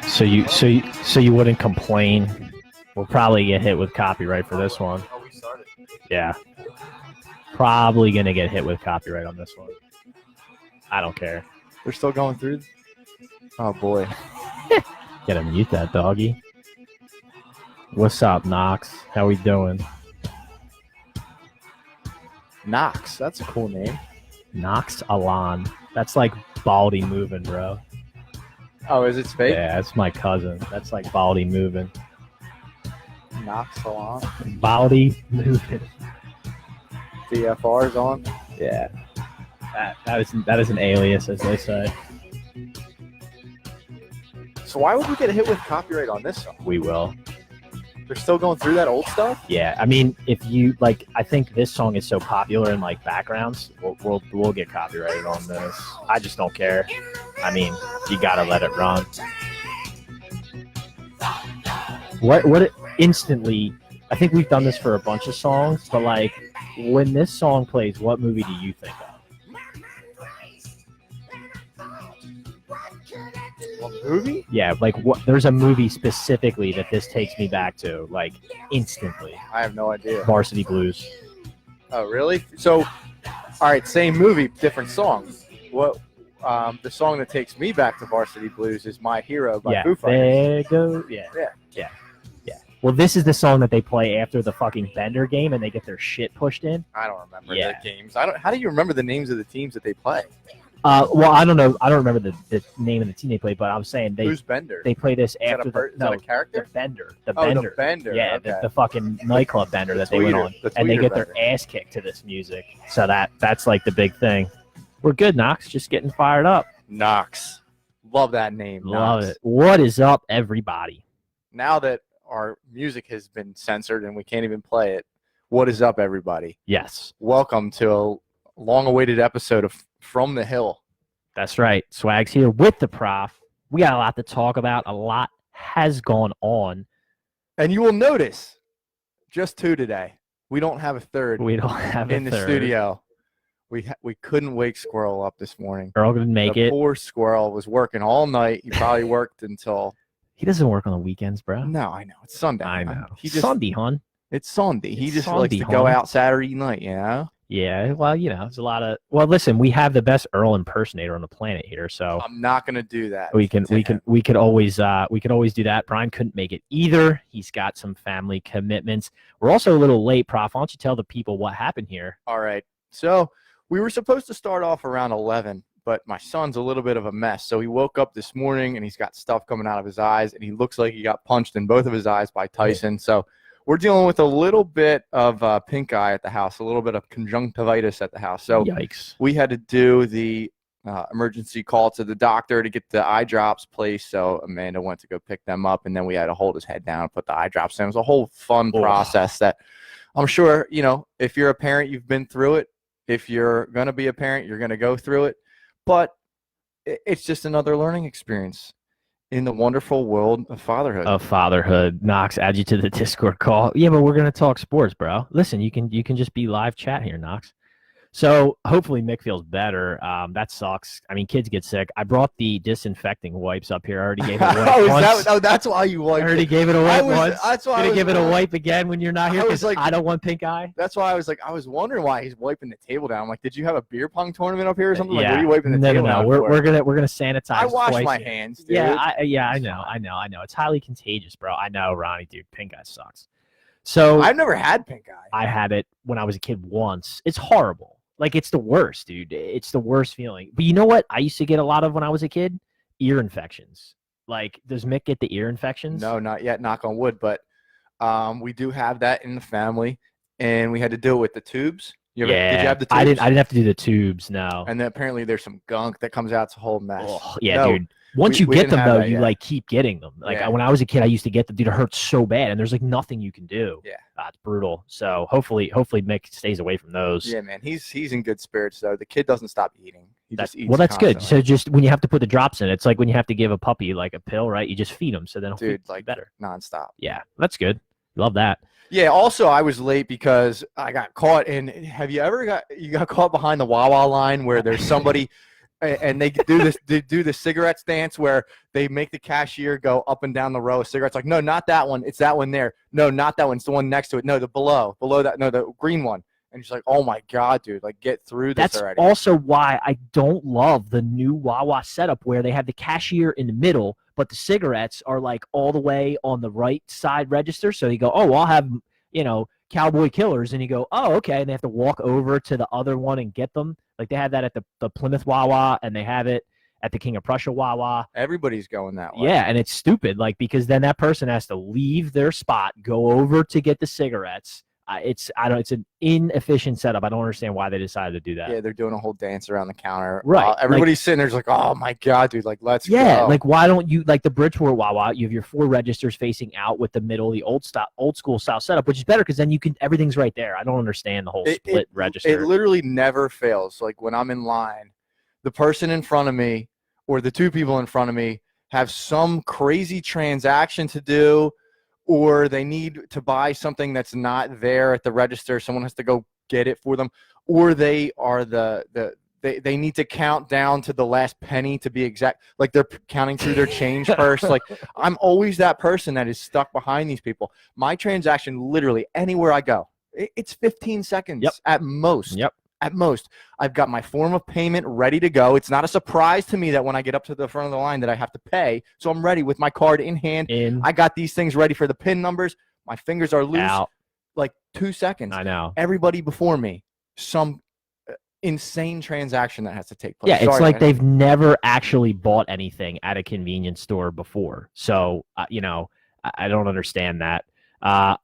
So you wouldn't complain? We'll probably get hit with copyright for this one. Oh, we started. Yeah. Probably gonna get hit with copyright on this one. I don't care. We're still going through. Oh boy. Gotta mute that doggy. What's up, Knox? How we doing? Knox. That's a cool name. Knox Alon. That's like Baldy moving, bro. Oh, is it fake? Yeah, that's my cousin. That's like Baldy moving. Knox Salon. Baldy moving. DFR's on. Yeah. That is an alias, as they say. So why would we get hit with copyright on this song? We will. They're still going through that old stuff? Yeah, I mean, if you like, I think this song is so popular in like backgrounds, we'll get copyrighted on this. I just don't care. I mean, you gotta let it run. What instantly? I think we've done this for a bunch of songs, but like when this song plays, what movie do you think of? What movie? Yeah, like what? There's a movie specifically that this takes me back to, like instantly. I have no idea. Varsity Blues. Oh, really? So, all right, same movie, different song. What? The song that takes me back to Varsity Blues is "My Hero" by Foo Fighters. There go. Yeah. Well, this is the song that they play after the fucking Bender game, and they get their shit pushed in. I don't remember the games. How do you remember the names of the teams that they play? Well, I don't know. I don't remember the name of the team they play, but I was saying Who's Bender? They play this after is that a character? The Bender. The Bender. Yeah, okay. the fucking nightclub Bender that they went on, and they get their ass kicked to this music. So that's like the big thing. We're good, Knox. Just getting fired up. Knox. Love that name. Love Knox. it. What is up, everybody? Now that our music has been censored and we can't even play it, what is up, everybody? Yes. Welcome to a long-awaited episode of From the Hill. That's right. Swag's here with the prof. We got a lot to talk about. A lot has gone on. And you will notice, just two today. We don't have a third. We don't have in the studio. We couldn't wake Squirrel up this morning. Earl couldn't make it. Poor Squirrel was working all night. He probably worked until... He doesn't work on the weekends, bro. No, I know. It's Sunday. I know. Sunday, hon. It's Sunday. He just likes to Sunday, go hon. out Saturday night, you know? Yeah, well, there's a lot of... Well, listen, we have the best Earl impersonator on the planet here, so... I'm not going to do that. We could always do that. Brian couldn't make it either. He's got some family commitments. We're also a little late, Prof. Why don't you tell the people what happened here? All right. So we were supposed to start off around 11, but my son's a little bit of a mess. So he woke up this morning, and he's got stuff coming out of his eyes, and he looks like he got punched in both of his eyes by Tyson. So we're dealing with a little bit of pink eye at the house, a little bit of conjunctivitis at the house. So Yikes. we had to do the emergency call to the doctor to get the eye drops placed. So Amanda went to go pick them up, and then we had to hold his head down and put the eye drops in. It was a whole fun process that I'm sure, if you're a parent, you've been through it. If you're going to be a parent, you're going to go through it. But it's just another learning experience in the wonderful world of fatherhood. Knox, add you to the Discord call. Yeah, but we're going to talk sports, bro. Listen, you can just be live chat here, Knox. So hopefully Mick feels better. That sucks. I mean, kids get sick. I brought the disinfecting wipes up here. I already gave it away once. That's why you wiped I already gave it away once. That's why Gonna give it a wipe again when you're not here because like, I don't want pink eye. That's why I was wondering why he's wiping the table down. I'm like, did you have a beer pong tournament up here or something? Yeah. Like, what are you wiping the table down for? We're gonna sanitize. I wash twice my here. hands, dude. Yeah, I know. It's highly contagious, bro. I know, Ronnie, dude. Pink eye sucks. So I've never had pink eye. I had it when I was a kid once. It's horrible. Like, it's the worst, dude. It's the worst feeling. But you know what I used to get a lot of when I was a kid? Ear infections. Like, does Mick get the ear infections? No, not yet, knock on wood. But we do have that in the family, and we had to deal with the tubes. Did you have the tubes? I didn't have to do the tubes, no. And then apparently there's some gunk that comes out. It's a whole mess. Oh, yeah, dude. Once you get them, though, you like keep getting them. Like when I was a kid, I used to get them. Dude, it hurts so bad, and there's like nothing you can do. Yeah, it's brutal. So hopefully Mick stays away from those. Yeah, man, he's in good spirits though. The kid doesn't stop eating. He just eats. Well, that's constantly. good. So just when you have to put the drops in, it's like when you have to give a puppy like a pill, right? You just feed them, so then he'll dude, like better nonstop. Yeah, that's good. Love that. Yeah. Also, I was late because I got caught in. Have you ever got caught behind the Wawa line where there's somebody and they do this? They do the cigarettes dance where they make the cashier go up and down the row of cigarettes. Like, no, not that one. It's that one there. No, not that one. It's the one next to it. No, the below that. No, the green one. And she's like, oh my God, dude, like get through this already. That's also why I don't love the new Wawa setup where they have the cashier in the middle, but the cigarettes are like all the way on the right side register. So you go, oh, I'll have, Cowboy Killers. And you go, oh, okay. And they have to walk over to the other one and get them. Like they have that at the Plymouth Wawa, and they have it at the King of Prussia Wawa. Everybody's going that way. Yeah, and it's stupid, like, because then that person has to leave their spot, go over to get the cigarettes. It's an inefficient setup. I don't understand why they decided to do that. Yeah, they're doing a whole dance around the counter. Right. Everybody's sitting there like, oh my God, dude, like let's go. Yeah, like why don't you, like the Bridgeport Wawa, you have your 4 registers facing out with the middle, the old school style setup, which is better because then everything's right there. I don't understand the whole split register. It literally never fails. Like when I'm in line, the person in front of me or the 2 people in front of me have some crazy transaction to do, or they need to buy something that's not there at the register. Someone has to go get it for them, or they are they need to count down to the last penny to be exact. Like they're counting through their change first. Like I'm always that person that is stuck behind these people. My transaction, literally anywhere I go, it's 15 seconds at most. Yep. At most, I've got my form of payment ready to go. It's not a surprise to me that when I get up to the front of the line that I have to pay. So I'm ready with my card in hand. I got these things ready for the PIN numbers. My fingers are loose. Out. Like 2 seconds. I know. Everybody before me, some insane transaction that has to take place. Yeah, it's like they've never actually bought anything at a convenience store before. So, I don't understand that.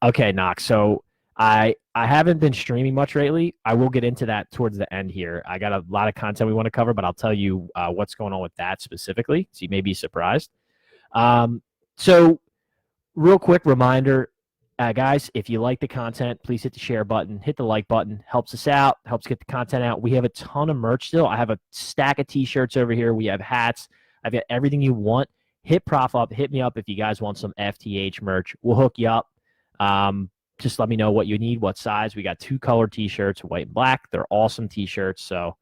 Okay, Knox. So I haven't been streaming much lately. I will get into that towards the end here. I got a lot of content we want to cover, but I'll tell you what's going on with that specifically, so you may be surprised. So real quick reminder, guys, if you like the content, please hit the share button, hit the like button. Helps us out, helps get the content out. We have a ton of merch still. I have a stack of T-shirts over here. We have hats. I've got everything you want. Hit Prof up. Hit me up if you guys want some FTH merch. We'll hook you up. Just let me know what you need, what size. We got 2 color T-shirts, white and black. They're awesome T-shirts, so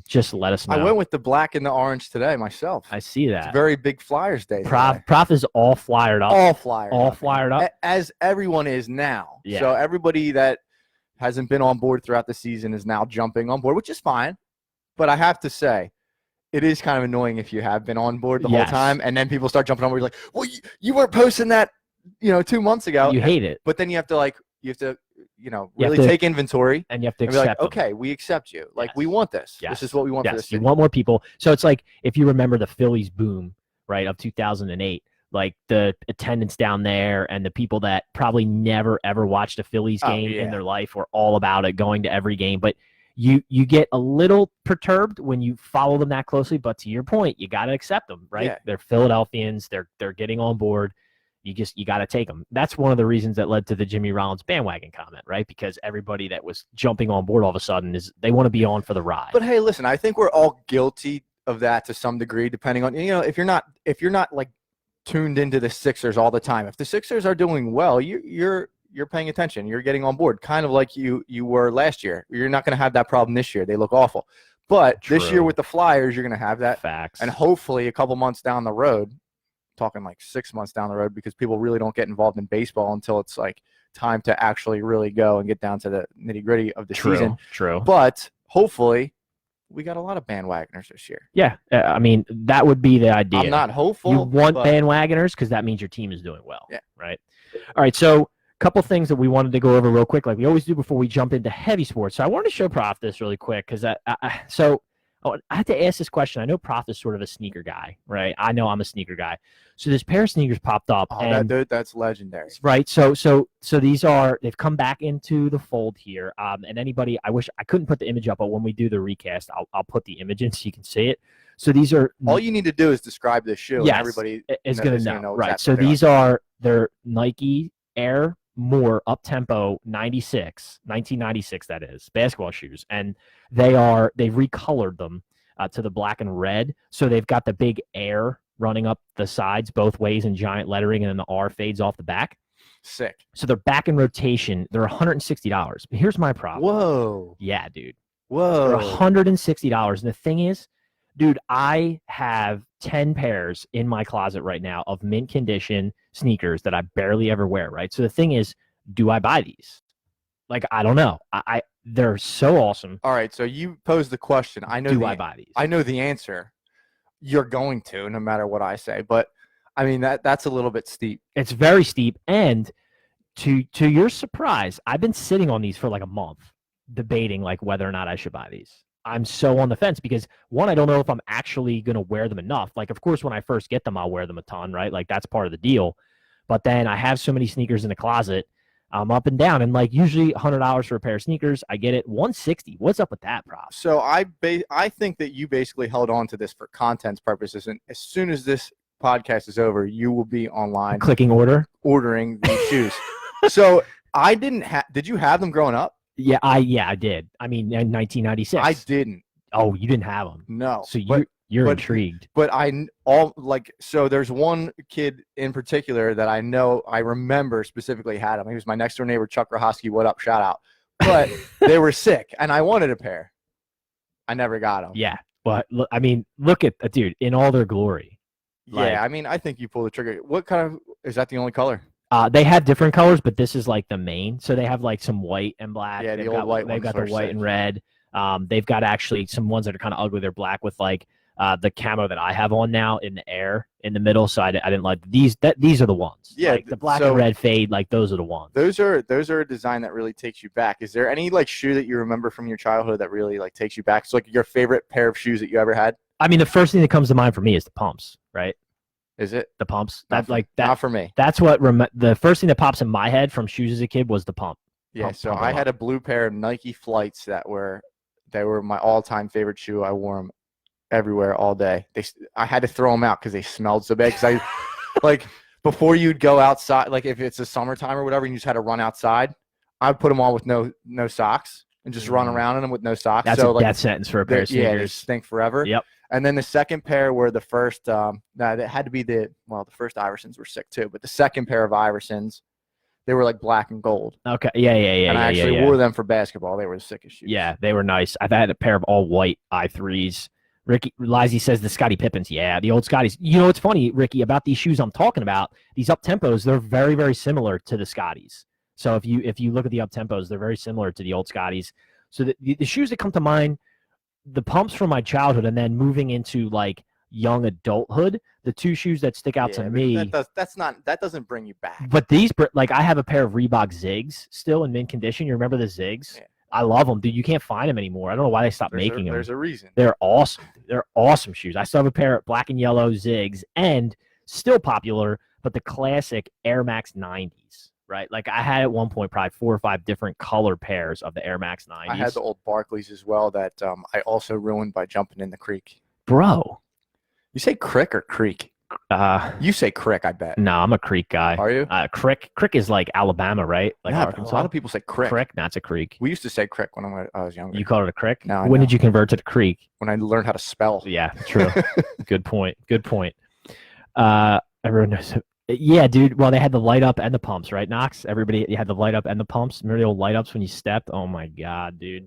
just let us know. I went with the black and the orange today myself. I see that. It's very big Flyers Day. Prof is all flyered up. All flyered up. As everyone is now. Yeah. So everybody that hasn't been on board throughout the season is now jumping on board, which is fine. But I have to say, it is kind of annoying if you have been on board the whole time, and then people start jumping on board. You're like, well, you weren't posting that 2 months ago. You hate it. But then you have to really take inventory. And you have to accept like, okay, we accept you. Like, we want this. Yes. This is what we want for this city. You want more people. So it's like, if you remember the Phillies boom, right, of 2008, like the attendance down there and the people that probably never, ever watched a Phillies game in their life were all about it, going to every game. But you get a little perturbed when you follow them that closely. But to your point, you got to accept them, right? Yeah. They're Philadelphians. They're getting on board. You got to take them. That's one of the reasons that led to the Jimmy Rollins bandwagon comment, right? Because everybody that was jumping on board all of a sudden they want to be on for the ride. But hey, listen, I think we're all guilty of that to some degree, depending on, if you're not like tuned into the Sixers all the time. If the Sixers are doing well, you're paying attention. You're getting on board, kind of like you were last year. You're not going to have that problem this year. They look awful. But this year with the Flyers, you're going to have that. Facts. And hopefully a couple months down the road, talking like 6 months down the road, because people really don't get involved in baseball until it's like time to actually really go and get down to the nitty gritty of the season. True. But hopefully we got a lot of bandwagoners this year. Yeah. I mean, that would be the idea. I'm not hopeful. You want bandwagoners because that means your team is doing well. Yeah. Right. All right. So a couple things that we wanted to go over real quick, like we always do before we jump into heavy sports. So I wanted to show Prof this really quick because I had to ask this question. I know Prof is sort of a sneaker guy, right? I know I'm a sneaker guy. So this pair of sneakers popped up. That's legendary. Right. So they've come back into the fold here. And anybody, I wish I couldn't put the image up, but when we do the recast, I'll put the image in so you can see it. So these are all you need to do is describe this shoe. Yes, and everybody is going to know. Right. Exactly. So they're Nike Air More Up Tempo 1996, that is, basketball shoes. And they've recolored them to the black and red. So they've got the big Air running up the sides both ways in giant lettering, and then the R fades off the back. Sick. So they're back in rotation. They're $160. But here's my problem. Whoa. Yeah, dude. Whoa. They're $160. And the thing is, dude, I have 10 pairs in my closet right now of mint condition sneakers that I barely ever wear, right? So the thing is, do I buy these? Like, I don't know. They're so awesome. All right, so you posed the question. I know. Do I buy these? I know the answer. You're going to, no matter what I say. But I mean, that's a little bit steep. It's very steep. And to your surprise, I've been sitting on these for like a month, debating like whether or not I should buy these. I'm so on the fence because, one, I don't know if I'm actually going to wear them enough. Like, of course, when I first get them, I'll wear them a ton, right? Like, that's part of the deal. But then I have so many sneakers in the closet. I'm up and down, and like usually $100 for a pair of sneakers. I get it. $160. What's up with that, prop? So I think that you basically held on to this for content purposes, and as soon as this podcast is over, you will be online Clicking ordering these shoes. So I didn't have. Did you have them growing up? Yeah, I did. I mean, in 1996. I didn't. Oh, you didn't have them? No. So you're intrigued. But so there's one kid in particular that I remember specifically had them. He was my next door neighbor, Chuck Rahosky. What up? Shout out. But they were sick, and I wanted a pair. I never got them. Yeah, but I mean, look at the dude in all their glory. Yeah, I mean, I think you pulled the trigger. What kind of is that? The only color? They have different colors, but this is like the main. So they have like some white and black. Yeah, the old white ones. They've got the white and red. They've got actually some ones that are kind of ugly. They're black with like the camo that I have on now in the air in the middle. So I didn't like these. These are the ones. Yeah, like the black and red fade. Like those are the ones. Those are a design that really takes you back. Is there any like shoe that you remember from your childhood that really like takes you back? So like your favorite pair of shoes that you ever had? I mean, the first thing that comes to mind for me is the pumps, right? Is it the pumps? not for me. That's what the first thing that pops in my head from shoes as a kid was the pump. Yeah, so I had a blue pair of Nike Flights that were my all-time favorite shoe. I wore them everywhere all day. I had to throw them out because they smelled so bad. Because like before you'd go outside, like if it's a summertime or whatever, and you just had to run outside, I'd put them on with no socks and just run around in them with no socks. That's a death sentence for a pair of sneakers. Yeah, they stink forever. Yep. And then the second pair were the first. That had to be the first Iversons were sick too, but the second pair of Iversons, they were like black and gold. Okay. Yeah. And I actually wore them for basketball. They were the sickest shoes. Yeah, they were nice. I've had a pair of all white I3s. Ricky Lizzie says the Scottie Pippens. Yeah, the old Scotties. You know what's funny, Ricky, about these shoes I'm talking about? These up tempos, they're very, very similar to the Scotties. So if you look at the up tempos, they're very similar to the old Scotties. So the shoes that come to mind, the pumps from my childhood, and then moving into like young adulthood, the two shoes that stick out to me. That doesn't bring you back. But these, like, I have a pair of Reebok Zigs still in mint condition. You remember the Zigs? Yeah. I love them, dude. You can't find them anymore. I don't know why they stopped making them. There's a reason. They're awesome. They're awesome shoes. I still have a pair of black and yellow Zigs, and still popular, but the classic Air Max 90s. Right, like I had at one point probably 4 or 5 different color pairs of the Air Max 90s. I had the old Barclays as well that I also ruined by jumping in the creek. Bro, you say crick or creek? You say crick, I bet. No, I'm a creek guy. Are you? Crick is like Alabama, right? Like yeah, Arkansas. A lot of people say crick. Crick, that's a creek. We used to say crick when I was younger. You called it a crick? No. When did you convert to the creek? When I learned how to spell. Yeah, true. Good point. Everyone knows. Yeah, dude. Well, they had the light up and the pumps, right, Knox? You had the light up and the pumps. Remember the old light ups when you stepped? Oh my God, dude.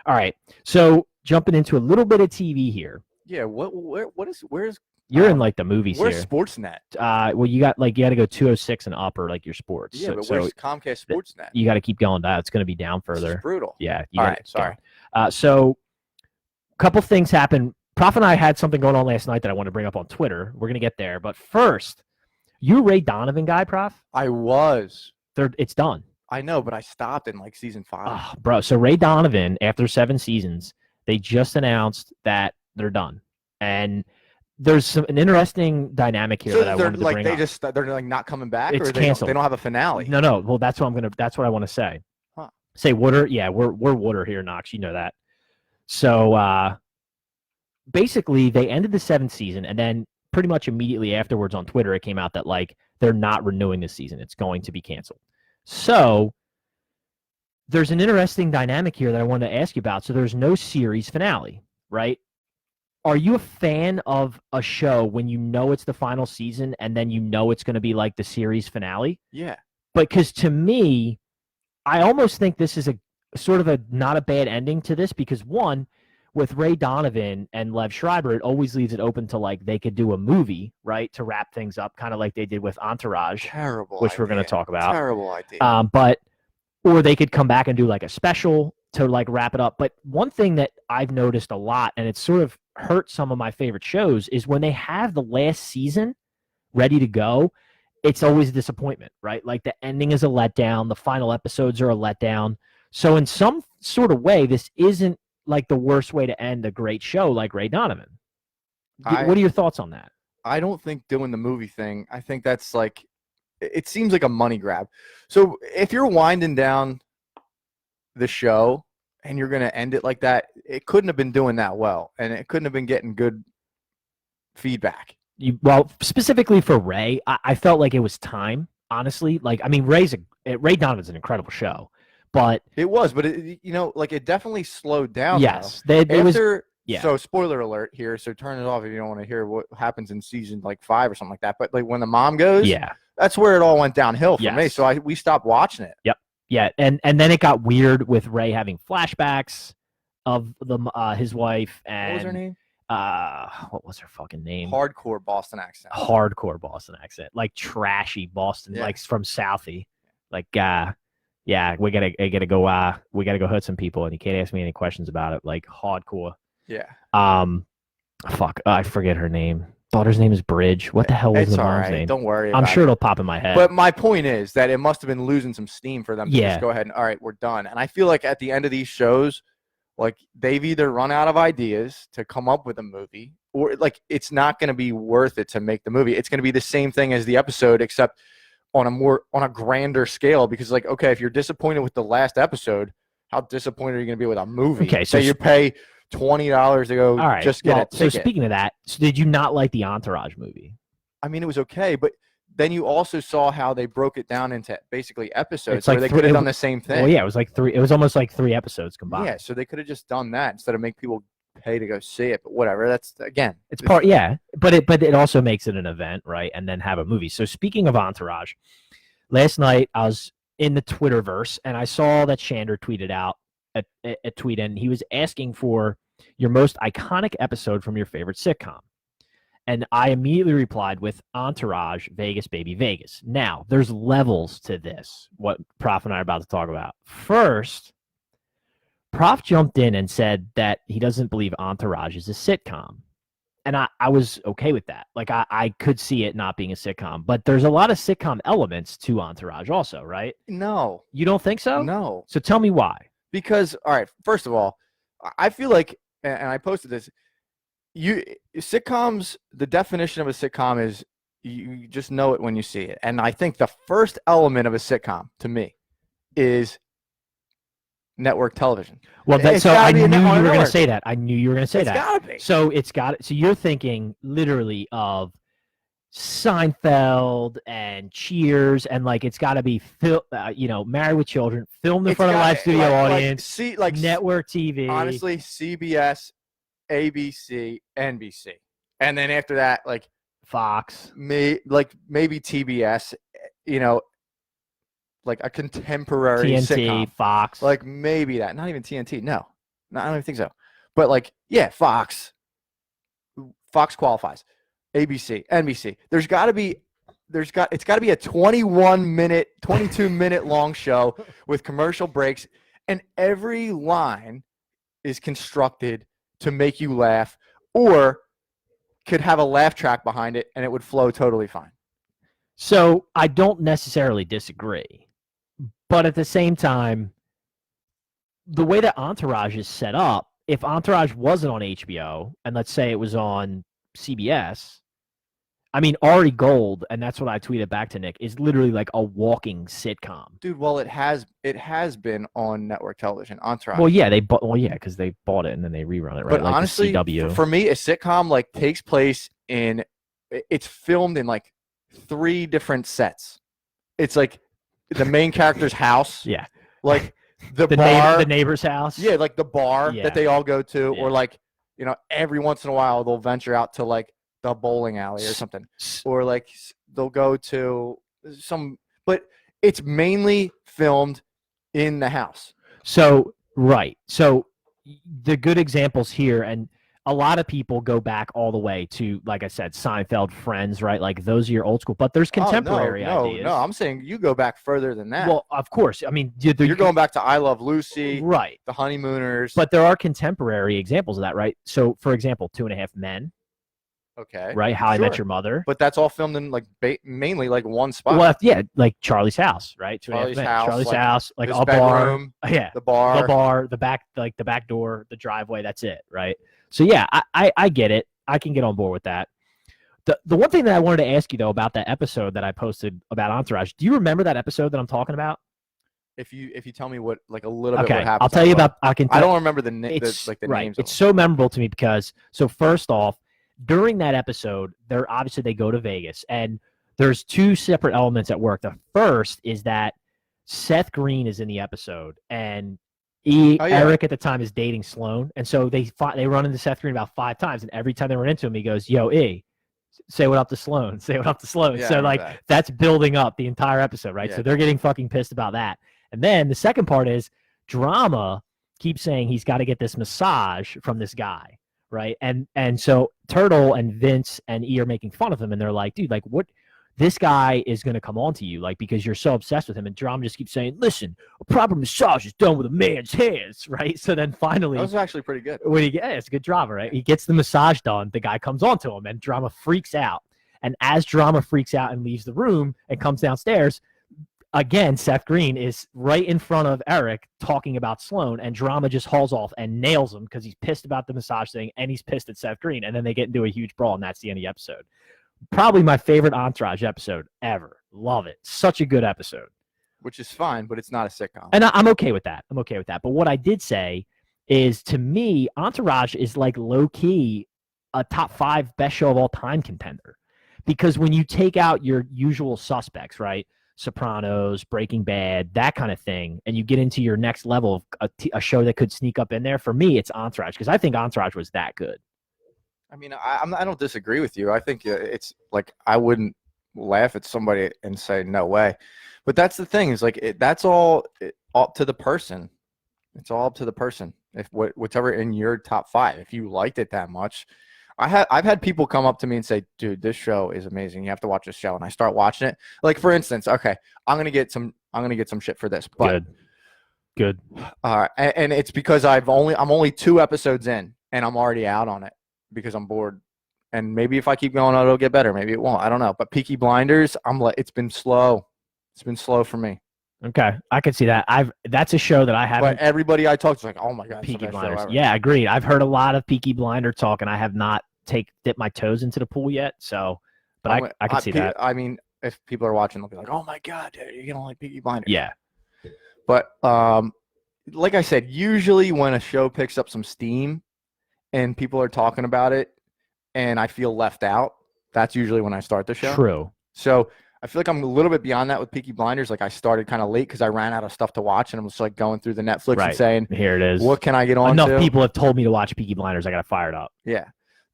All right. So jumping into a little bit of TV here. Yeah. Where's you're in like the movies where's here. Sportsnet? Well, you got to go 206 and up or like your sports. Yeah, but where's Comcast Sportsnet? You got to keep going down. It's going to be down further. This is brutal. Yeah. All right. Sorry. So a couple things happened. Prof and I had something going on last night that I want to bring up on Twitter. We're going to get there. But first, you a Ray Donovan guy, Prof? I was. It's done. I know, but I stopped in like season 5. Oh, bro, so Ray Donovan, after 7 seasons, they just announced that they're done. And there's an interesting dynamic here that I wanted to bring up. They're like not coming back? It's or canceled. They don't have a finale? No. Well, that's what I want to say. Huh. Say Wooder. Yeah, we're Wooder here, Knox. You know that. So basically, they ended the 7th season, and then pretty much immediately afterwards on Twitter, it came out that like they're not renewing this season. It's going to be canceled. So there's an interesting dynamic here that I wanted to ask you about. So there's no series finale, right? Are you a fan of a show when you know it's the final season and then you know it's going to be like the series finale? Yeah. But because to me, I almost think this is a sort of a not a bad ending to this because one, with Ray Donovan and Lev Schreiber, it always leaves it open to like they could do a movie, right, to wrap things up, kind of like they did with Entourage, Terrible which idea. we're going to talk about. Terrible idea. But or they could come back and do like a special to like wrap it up. But one thing that I've noticed a lot, and it's sort of hurt some of my favorite shows, is when they have the last season ready to go, it's always a disappointment, right? Like the ending is a letdown, the final episodes are a letdown. So in some sort of way, this isn't like the worst way to end a great show like Ray Donovan. What are your thoughts on that? I don't think doing the movie thing, I think that's like, it seems like a money grab. So if you're winding down the show and you're going to end it like that, it couldn't have been doing that well, and it couldn't have been getting good feedback. Well, specifically for Ray, I felt like it was time, honestly. Like, I mean, Ray Donovan's an incredible show, but it was, but it, like it definitely slowed down. Yes, So spoiler alert here. So turn it off if you don't want to hear what happens in season like 5 or something like that. But like when the mom goes, that's where it all went downhill for me. So we stopped watching it. Yep. Yeah, and then it got weird with Ray having flashbacks of his wife and what was her name? What was her fucking name? Hardcore Boston accent. Like trashy Boston, like from Southie. Like, yeah, we gotta go hurt some people, and you can't ask me any questions about it. Like hardcore. Yeah. I forget her name. Daughter's name is Bridge. What the hell was the mom's name? Don't worry. I'm sure it'll pop in my head. But my point is that it must have been losing some steam for them to just go ahead and all right, we're done. And I feel like at the end of these shows, like they've either run out of ideas to come up with a movie, or like it's not going to be worth it to make the movie. It's going to be the same thing as the episode, except on a grander scale. Because like, okay, if you're disappointed with the last episode, how disappointed are you going to be with a movie? Okay, so you pay $20 to go just get a ticket. So speaking of that, did you not like the Entourage movie? I mean, it was okay, but then you also saw how they broke it down into basically episodes where like they could have done the same thing. Well, yeah, it was like three. It was almost like 3 episodes combined. Yeah, so they could have just done that instead of make people pay to go see it. But whatever, that's again, it's part. Yeah, but it also makes it an event, right? And then have a movie. So speaking of Entourage, last night I was in the Twitterverse and I saw that Shander tweeted out a tweet, and he was asking for your most iconic episode from your favorite sitcom. And I immediately replied with Entourage, Vegas, Baby, Vegas. Now, there's levels to this, what Prof and I are about to talk about. First, Prof jumped in and said that he doesn't believe Entourage is a sitcom. And I was okay with that. Like, I could see it not being a sitcom. But there's a lot of sitcom elements to Entourage also, right? No. You don't think so? No. So tell me why. Because, all right, first of all, I feel like, and I posted this, sitcoms, the definition of a sitcom is you just know it when you see it. And I think the first element of a sitcom to me is network television. Well, I knew you were going to say that. I knew you were going to say that. It's got to be. So you're thinking literally of Seinfeld and Cheers, and like it's got to be Married with Children, filmed in front of a live studio audience, network TV. Honestly, CBS, ABC, NBC, and then after that, like Fox, maybe TBS, like a contemporary TNT, sitcom. Fox, like maybe that. Not even TNT. No, I don't even think so. But like, yeah, Fox qualifies. ABC, NBC. It's got to be a 21-minute, 22-minute long show with commercial breaks, and every line is constructed to make you laugh, or could have a laugh track behind it, and it would flow totally fine. So I don't necessarily disagree, but at the same time, the way that Entourage is set up, if Entourage wasn't on HBO, and let's say it was on CBS, I mean, Ari Gold, and that's what I tweeted back to Nick, is literally like a walking sitcom. Dude, well, it has been on network television, Entourage. Well, yeah, because they bought it and then they rerun it, right? But like honestly, for me, a sitcom like takes place it's filmed in like 3 different sets. It's like the main character's house. Yeah. Like the bar. The neighbor's house. Yeah, like the bar that they all go to, or like, every once in a while they'll venture out to like the bowling alley or something, or like they'll go to some, but It's mainly filmed in the house. So, right. So the good examples here, and a lot of people go back all the way to, like I said, Seinfeld, Friends, right? Like those are your old school, but there's contemporary ideas. No, I'm saying you go back further than that. Well, of course. I mean, you're going back to I Love Lucy, right? The Honeymooners. But there are contemporary examples of that, right? So, for example, 2.5 Men. Okay. Right? How I Met Your Mother. But that's all filmed in like mainly like one spot. Well, yeah, like Charlie's House, right? Charlie's house, like a bedroom, bar. Yeah. The bar, the back, like the back door, the driveway. That's it, right? So yeah, I get it. I can get on board with that. The one thing that I wanted to ask you though about that episode that I posted about Entourage, do you remember that episode that I'm talking about? If you tell me what like a little bit what happened, I'll tell you about. I don't remember the names. Right. It's so memorable to me because first off, during that episode, they go to Vegas, and there's two separate elements at work. The first is that Seth Green is in the episode, and Eric at the time is dating Sloane, and so they run into Seth Green about 5 times, and every time they run into him, he goes, "Yo, E, say what up to Sloane, say what up to Sloane." Yeah, so like that's building up the entire episode, right? Yeah. So they're getting fucking pissed about that, and then the second part is Drama keeps saying he's got to get this massage from this guy. Right. And so Turtle and Vince and E are making fun of him, and they're like, dude, like what, this guy is going to come on to you, like, because you're so obsessed with him. And Drama just keeps saying, listen, a proper massage is done with a man's hands. Right. So then finally, that was actually pretty good. It's good drama, right? He gets the massage done. The guy comes on to him, and Drama freaks out. And as Drama freaks out and leaves the room and comes downstairs, again, Seth Green is right in front of Eric talking about Sloane, and Drama just hauls off and nails him because he's pissed about the massage thing, and he's pissed at Seth Green, and then they get into a huge brawl, and that's the end of the episode. Probably my favorite Entourage episode ever. Love it. Such a good episode. Which is fine, but it's not a sitcom. And I'm okay with that. But what I did say is, to me, Entourage is like low-key a top 5 best show of all time contender. Because when you take out your usual suspects, right? Sopranos, Breaking Bad, that kind of thing, and you get into your next level of a show that could sneak up in there, for me, it's Entourage, because I think Entourage was that good. I mean, I don't disagree with you. I think it's like I wouldn't laugh at somebody and say no way, but that's the thing is like that's all up to the person. It's all up to the person. If whatever in your top 5, if you liked it that much. I've had people come up to me and say, dude, this show is amazing. You have to watch this show. And I start watching it. Like, for instance, okay, I'm gonna get some shit for this. But Good. And it's because I'm only 2 episodes in, and I'm already out on it because I'm bored. And maybe if I keep going, it'll get better. Maybe it won't. I don't know. But Peaky Blinders, it's been slow. It's been slow for me. Okay, I could see that. That's a show that I haven't. But everybody I talk to is like, oh my god, Peaky Blinders. Yeah, agreed. I've heard a lot of Peaky Blinder talk, and I have not dipped my toes into the pool yet. So, but I can see that. I mean, if people are watching, they'll be like, oh my god, dude, you're gonna like Peaky Blinders. Yeah. But like I said, usually when a show picks up some steam and people are talking about it, and I feel left out, that's usually when I start the show. True. So I feel like I'm a little bit beyond that with Peaky Blinders. Like I started kind of late because I ran out of stuff to watch, and I'm just like going through the Netflix and saying, here it is. What can I get on Enough to? people have told me to watch Peaky Blinders. I got to fire it up. Yeah.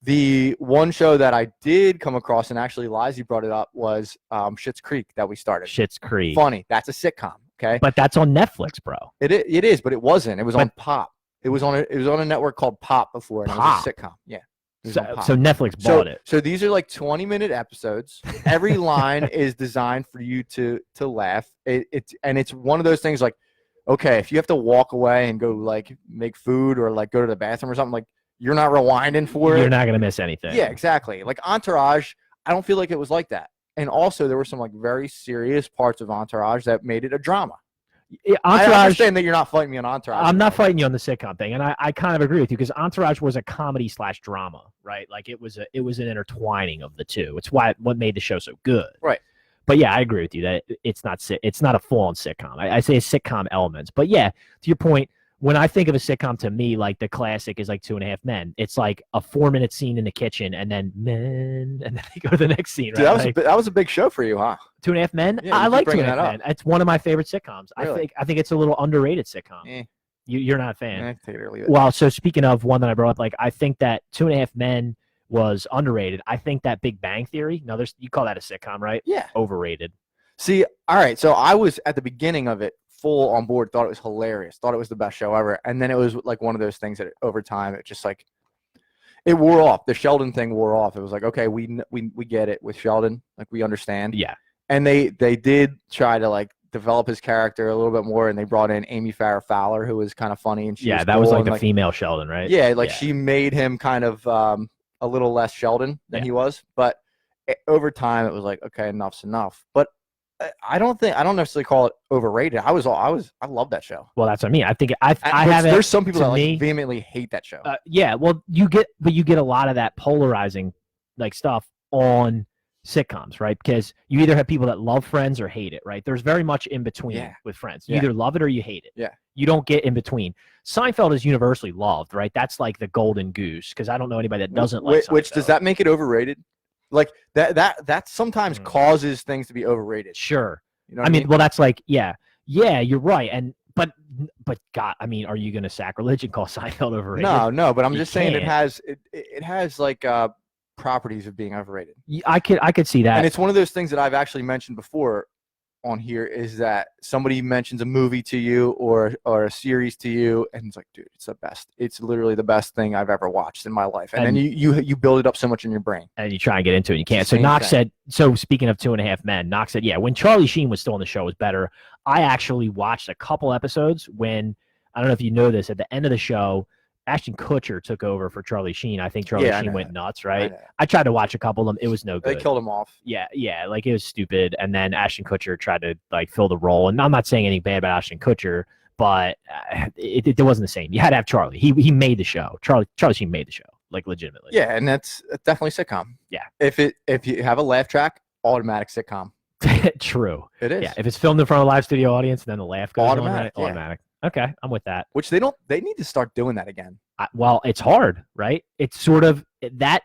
The one show that I did come across, and actually Lizy brought it up, was Schitt's Creek that we started. Schitt's Creek. Funny. That's a sitcom. Okay. But that's on Netflix, bro. It is, but it wasn't. It was on Pop. It was on a network called Pop before, and Pop. It was a sitcom. Yeah. So Netflix bought it. So these are like 20-minute episodes. Every line is designed for you to laugh. It's one of those things like, okay, if you have to walk away and go like make food or like go to the bathroom or something, like you're not rewinding for it. You're not gonna miss anything. Yeah, exactly. Like Entourage, I don't feel like it was like that. And also there were some like very serious parts of Entourage that made it a drama. Entourage, I understand that you're not fighting me on Entourage. I'm not fighting you on the sitcom thing, and I kind of agree with you because Entourage was a comedy / drama, right? Like it was an intertwining of the two. It's what made the show so good, right? But yeah, I agree with you that it's not a full-on sitcom. I say sitcom elements, but yeah, to your point, when I think of a sitcom, to me, like the classic is like 2.5 Men. It's like a 4-minute scene in the kitchen, and then men, and then they go to the next scene. Right? Dude, that was a big show for you, huh? 2.5 Men. Yeah, I like 2.5 Men. It's one of my favorite sitcoms. Really? I think it's a little underrated sitcom. You're not a fan. Take it or leave it. Well, so speaking of one that I brought up, like I think that 2.5 Men was underrated. I think that Big Bang Theory. No, you call that a sitcom, right? Yeah. Overrated. See, all right. So I was at the beginning of it full on board, thought it was hilarious, thought it was the best show ever. And then it was like one of those things that over time, it just like, it wore off. The Sheldon thing wore off. It was like, okay, we get it with Sheldon. Like we understand. Yeah. And they did try to like develop his character a little bit more. And they brought in Amy Farrah Fowler, who was kind of funny. And she was that cool. was like and, the female Sheldon, right? Yeah. Like she made him kind of a little less Sheldon than he was. But over time, it was like, okay, enough's enough. But I don't necessarily call it overrated. I love that show. Well, that's what I mean. I think I have. There's some people that like vehemently hate that show. Yeah, well, you get a lot of that polarizing like stuff on sitcoms, right? Because you either have people that love Friends or hate it, right? There's very much in between with Friends. You either love it or you hate it. Yeah. You don't get in between. Seinfeld is universally loved, right? That's like the golden goose. Because I don't know anybody that doesn't like Seinfeld. Which does that make it overrated? Like that sometimes causes things to be overrated. Sure. You know what I mean, well, that's like, yeah, you're right. And but God, I mean, are you going to sacrilege and call Seinfeld overrated? No, but I'm just saying it has like properties of being overrated. I could see that. And it's one of those things that I've actually mentioned before on here is that somebody mentions a movie to you or a series to you and it's like, dude, it's the best. It's literally the best thing I've ever watched in my life. And then you build it up so much in your brain. And you try and get into it and you can't. So Knox said, so speaking of 2.5 Men, Knox said, yeah, when Charlie Sheen was still on the show, it was better. I actually watched a couple episodes when, I don't know if you know this, at the end of the show, Ashton Kutcher took over for Charlie Sheen. I think Charlie Sheen went nuts, right? I tried to watch a couple of them. It was no good. They killed him off. Yeah, like it was stupid. And then Ashton Kutcher tried to like fill the role. And I'm not saying anything bad about Ashton Kutcher, but it wasn't the same. You had to have Charlie. He made the show. Charlie Sheen made the show, like legitimately. Yeah, and that's definitely sitcom. Yeah. If you have a laugh track, automatic sitcom. True. It is. Yeah, if it's filmed in front of a live studio audience, then the laugh goes automatic. On, automatic. Okay, I'm with that. Which they need to start doing that again. Well, it's hard, right? It's sort of, that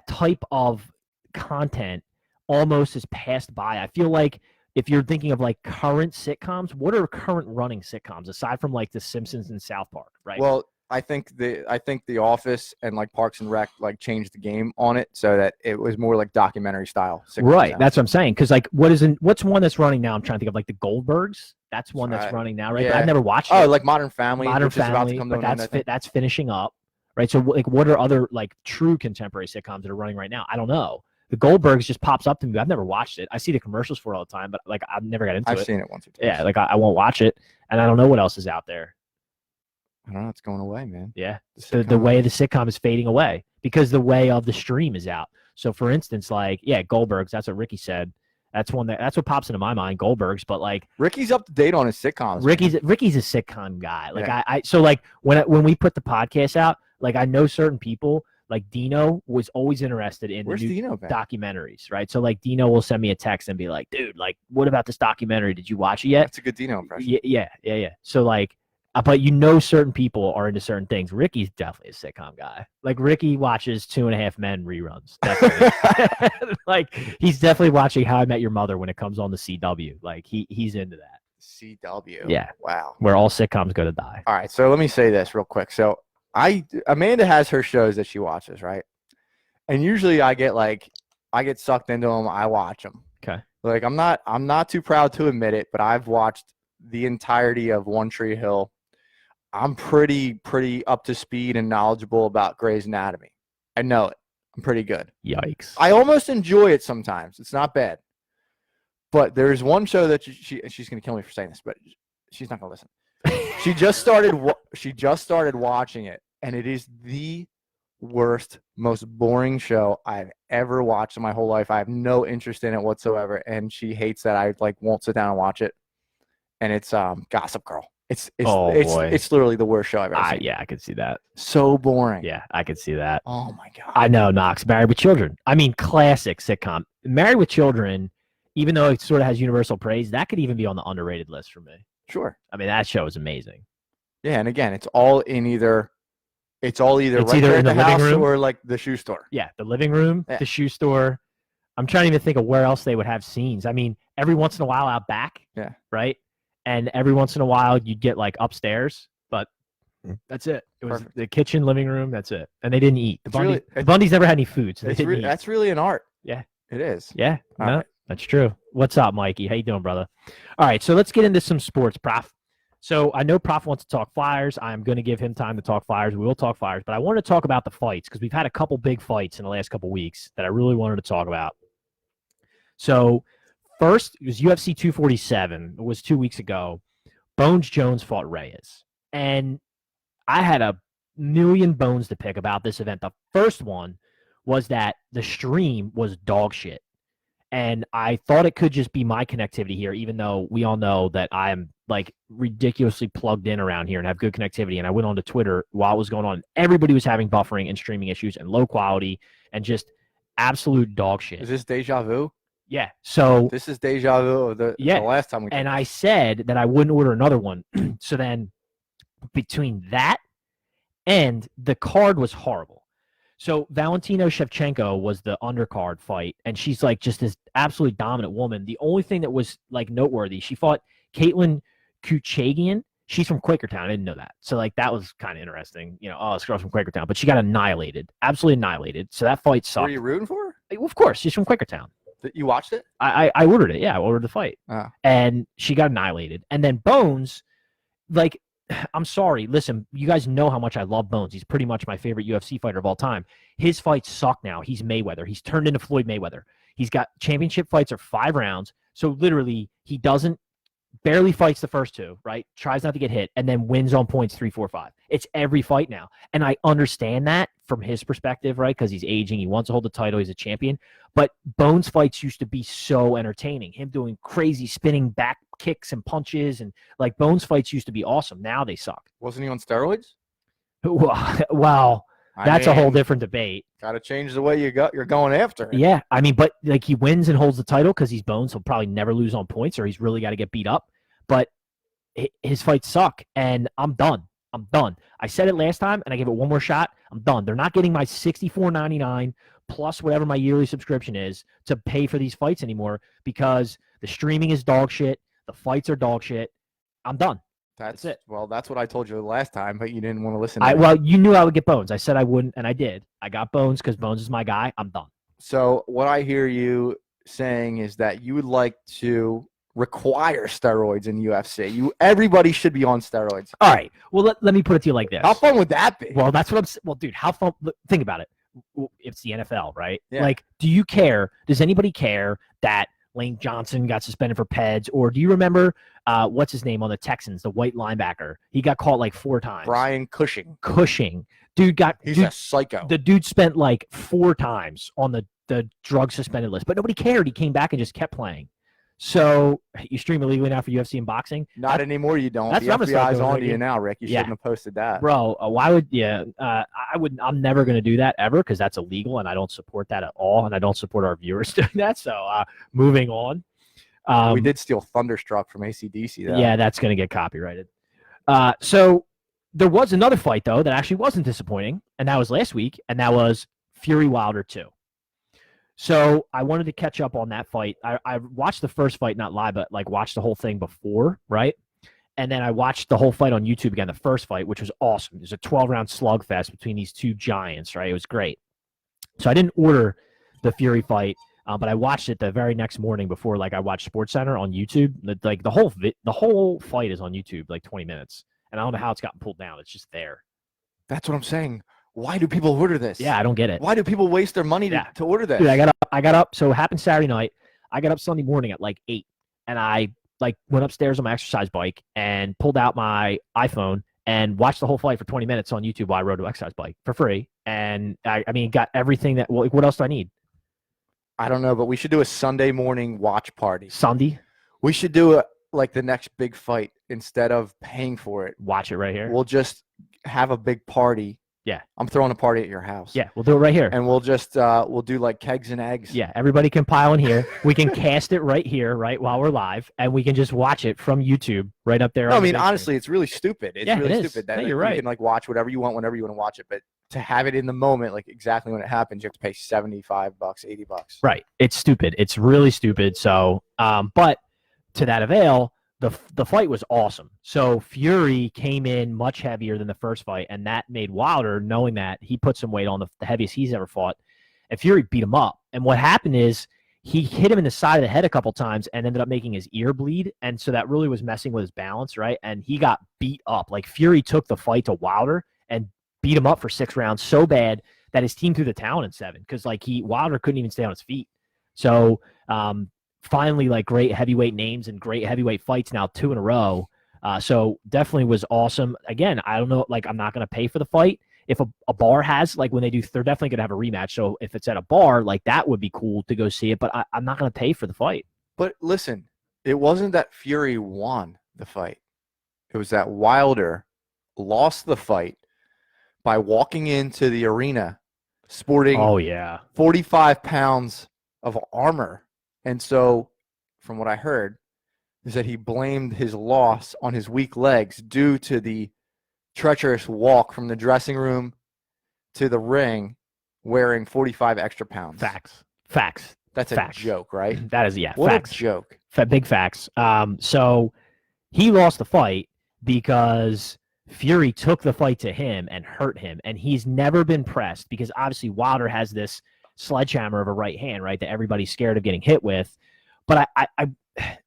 type of content almost is passed by. I feel like if you're thinking of like current sitcoms, what are current running sitcoms aside from like The Simpsons and South Park, right? Well, I think The Office and like Parks and Rec like changed the game on it so that it was more like documentary style. Right, that's what I'm saying. Because like, what's one that's running now? I'm trying to think of like the Goldbergs. That's one that's running now, right? Yeah. But I've never watched it. Oh, like Modern Family. Modern Family, but that's finishing up, right? So like, what are other like true contemporary sitcoms that are running right now? I don't know. The Goldbergs just pops up to me. I've never watched it. I see the commercials for it all the time, but like I've never got into it. I've seen it once or twice. Yeah, like I won't watch it, and I don't know what else is out there. I don't know. It's going away, man. Yeah, the way the sitcom is fading away because the way of the stream is out. So for instance, like Goldbergs. That's what Ricky said. That's what pops into my mind, Goldbergs. But like Ricky's up to date on his sitcoms. Ricky's a sitcom guy. Like so like when we put the podcast out, like I know certain people. Like Dino was always interested in the new documentaries, right? So like Dino will send me a text and be like, "Dude, like, what about this documentary? Did you watch it yet?" That's a good Dino impression. Yeah. So like, but certain people are into certain things. Ricky's definitely a sitcom guy. Like Ricky watches 2.5 Men reruns. Definitely. Like he's definitely watching How I Met Your Mother when it comes on the CW. Like he's into that. CW. Yeah. Wow. Where all sitcoms go to die. All right. So let me say this real quick. So Amanda has her shows that she watches, right? And usually I get sucked into them. I watch them. Okay. Like I'm not too proud to admit it, but I've watched the entirety of One Tree Hill. I'm pretty up to speed and knowledgeable about Grey's Anatomy. I know it. I'm pretty good. Yikes. I almost enjoy it sometimes. It's not bad. But there's one show that she's going to kill me for saying this, but she's not going to listen. She just started watching it, and it is the worst, most boring show I've ever watched in my whole life. I have no interest in it whatsoever, and she hates that I like won't sit down and watch it. And it's Gossip Girl. It's literally the worst show I've ever seen. Yeah, I could see that. So boring. Yeah, I could see that. Oh my god. I know, Knox. Married with Children. I mean, classic sitcom. Married with Children, even though it sort of has universal praise, that could even be on the underrated list for me. Sure. I mean, that show is amazing. Yeah, and again, it's either right in there at the the house living room or like the shoe store. Yeah, the living room, the shoe store. I'm trying to even think of where else they would have scenes. I mean, every once in a while out back. Yeah. Right? And every once in a while you'd get like upstairs, but that's it. It was the kitchen, living room, that's it. And they didn't eat. The Bundys never had any food, so they didn't eat. That's really an art. Yeah. It is. Yeah. No. Right. That's true. What's up, Mikey? How you doing, brother? All right, so let's get into some sports, Prof. So I know Prof wants to talk Flyers. I'm going to give him time to talk Flyers. We will talk Flyers, but I want to talk about the fights because we've had a couple big fights in the last couple weeks that I really wanted to talk about. So first, it was UFC 247. It was 2 weeks ago. Bones Jones fought Reyes. And I had a million bones to pick about this event. The first one was that the stream was dog shit. And I thought it could just be my connectivity here, even though we all know that I am like ridiculously plugged in around here and have good connectivity. And I went on to Twitter while it was going on. Everybody was having buffering and streaming issues and low quality and just absolute dog shit. Is this deja vu? Yeah. So this is deja vu of the last time we did. And I said that I wouldn't order another one. So then between that and the card was horrible. So Valentino Shevchenko was the undercard fight, and she's like just this absolutely dominant woman. The only thing that was like noteworthy, she fought Caitlin Kuchagian. She's from Quakertown. I didn't know that. So like that was kind of interesting. You know, oh, this girl's from Quakertown, but she got annihilated, absolutely annihilated. So that fight sucked. Were you rooting for her? Well, of course, she's from Quakertown. You watched it? I ordered it. Yeah, I ordered the fight, and she got annihilated. And then Bones, like. I'm sorry. Listen, you guys know how much I love Bones. He's pretty much my favorite UFC fighter of all time. His fights suck now. He's Mayweather. He's turned into Floyd Mayweather. He's got championship fights are 5 rounds. So literally, he barely fights the first 2, right? Tries not to get hit, and then wins on points 3, 4, 5. It's every fight now. And I understand that from his perspective, right? Because he's aging. He wants to hold the title. He's a champion. But Bones fights used to be so entertaining. Him doing crazy spinning back kicks and punches, and like Bones fights used to be awesome. Now they suck. Wasn't he on steroids? Well, that's a whole different debate. Got to change the way you're going after it. Yeah, I mean, but like he wins and holds the title because he's Bones. He'll probably never lose on points, or he's really got to get beat up. But his fights suck, and I'm done. I'm done. I said it last time, and I gave it one more shot. I'm done. They're not getting my $64.99 plus whatever my yearly subscription is to pay for these fights anymore because the streaming is dog shit. The fights are dog shit. I'm done. That's it. Well, that's what I told you last time, but you didn't want to listen. Well, you knew I would get Bones. I said I wouldn't, and I did. I got Bones because Bones is my guy. I'm done. So what I hear you saying is that you would like to require steroids in UFC. Everybody should be on steroids. All right. Well, let me put it to you like this. How fun would that be? Well, that's what I'm saying. Well, dude, how fun? Think about it. It's the NFL, right? Yeah. Like, do you care? Does anybody care that Lane Johnson got suspended for PEDs? Or do you remember what's his name on the Texans, the white linebacker? He got caught like 4 times. Brian Cushing. He's a psycho. The dude spent like 4 times on the drug suspended list, but nobody cared. He came back and just kept playing. So you stream illegally now for UFC and boxing? Not anymore. You don't. That's the FBI's on to you now, Rick. You shouldn't have posted that, bro. Why would? Yeah, I would. I'm never going to do that ever because that's illegal, and I don't support that at all, and I don't support our viewers doing that. So moving on. We did steal Thunderstruck from AC/DC, though. Yeah, that's going to get copyrighted. So there was another fight though that actually wasn't disappointing, and that was last week, and that was Fury Wilder 2. So I wanted to catch up on that fight. I watched the first fight, not live, but like watched the whole thing before, right? And then I watched the whole fight on YouTube again, the first fight, which was awesome. It was a 12-round slugfest between these 2 giants, right? It was great. So I didn't order the Fury fight, but I watched it the very next morning before, like I watched SportsCenter on YouTube. Like the whole fight is on YouTube, like 20 minutes. And I don't know how it's gotten pulled down. It's just there. That's what I'm saying. Why do people order this? Yeah, I don't get it. Why do people waste their money to order this? Dude, I got up. So it happened Saturday night. I got up Sunday morning at like 8, and I like went upstairs on my exercise bike and pulled out my iPhone and watched the whole fight for 20 minutes on YouTube while I rode an exercise bike for free. And I mean, got everything that. Well, what else do I need? I don't know, but we should do a Sunday morning watch party. Sunday? We should do like the next big fight instead of paying for it. Watch it right here. We'll just have a big party. Yeah. I'm throwing a party at your house. Yeah, we'll do it right here. And we'll just we'll do like kegs and eggs. Yeah, everybody can pile in here. We can cast it right here, right, while we're live, and we can just watch it from YouTube right up there. No, I mean, honestly, it's really stupid. It's really stupid that you're right. You can like watch whatever you want whenever you want to watch it, but to have it in the moment, like exactly when it happens, you have to pay $75, $80. Right. It's stupid. It's really stupid. So, but to that avail, the fight was awesome. So Fury came in much heavier than the first fight, and that made Wilder, knowing that, he put some weight on the heaviest he's ever fought, and Fury beat him up. And what happened is he hit him in the side of the head a couple times and ended up making his ear bleed. And so that really was messing with his balance, right? And he got beat up. Like Fury took the fight to Wilder and beat him up for 6 rounds so bad that his team threw the towel in 7 because like Wilder couldn't even stay on his feet. So finally, like great heavyweight names and great heavyweight fights now 2 in a row. So definitely was awesome. Again, I don't know, like I'm not going to pay for the fight. If a bar has, like when they do, they're definitely going to have a rematch. So if it's at a bar, like that would be cool to go see it, but I'm not going to pay for the fight. But listen, it wasn't that Fury won the fight. It was that Wilder lost the fight by walking into the arena sporting 45 pounds of armor. And so from what I heard is that he blamed his loss on his weak legs due to the treacherous walk from the dressing room to the ring wearing 45 extra pounds. Facts. That's a joke, right? That is, what facts. A joke. Big facts. So he lost the fight because Fury took the fight to him and hurt him, and he's never been pressed because obviously Wilder has this sledgehammer of a right hand, right, that everybody's scared of getting hit with. But I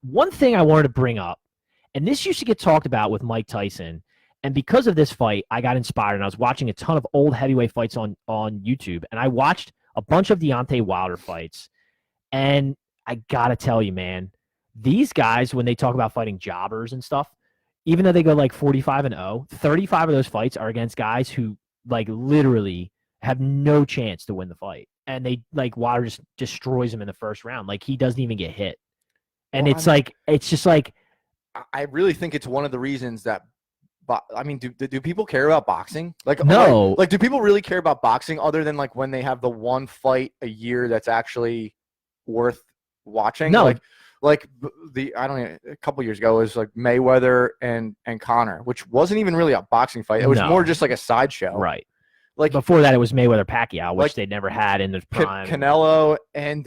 one thing I wanted to bring up, and this used to get talked about with Mike Tyson, and because of this fight, I got inspired, and I was watching a ton of old heavyweight fights on YouTube, and I watched a bunch of Deontay Wilder fights, and I got to tell you, man, these guys, when they talk about fighting jobbers and stuff, even though they go like 45-0, 35 of those fights are against guys who like literally have no chance to win the fight. And they like Wilder just destroys him in the first round. Like he doesn't even get hit. And it's just like, I really think it's one of the reasons that, I mean, do people care about boxing? Like, no. Like, do people really care about boxing other than like when they have the one fight a year that's actually worth watching? No. Like I don't know, a couple years ago it was like Mayweather and Conor, which wasn't even really a boxing fight. It was more just like a sideshow. Right. Like before that, it was Mayweather Pacquiao, which they never had in the prime. Canelo and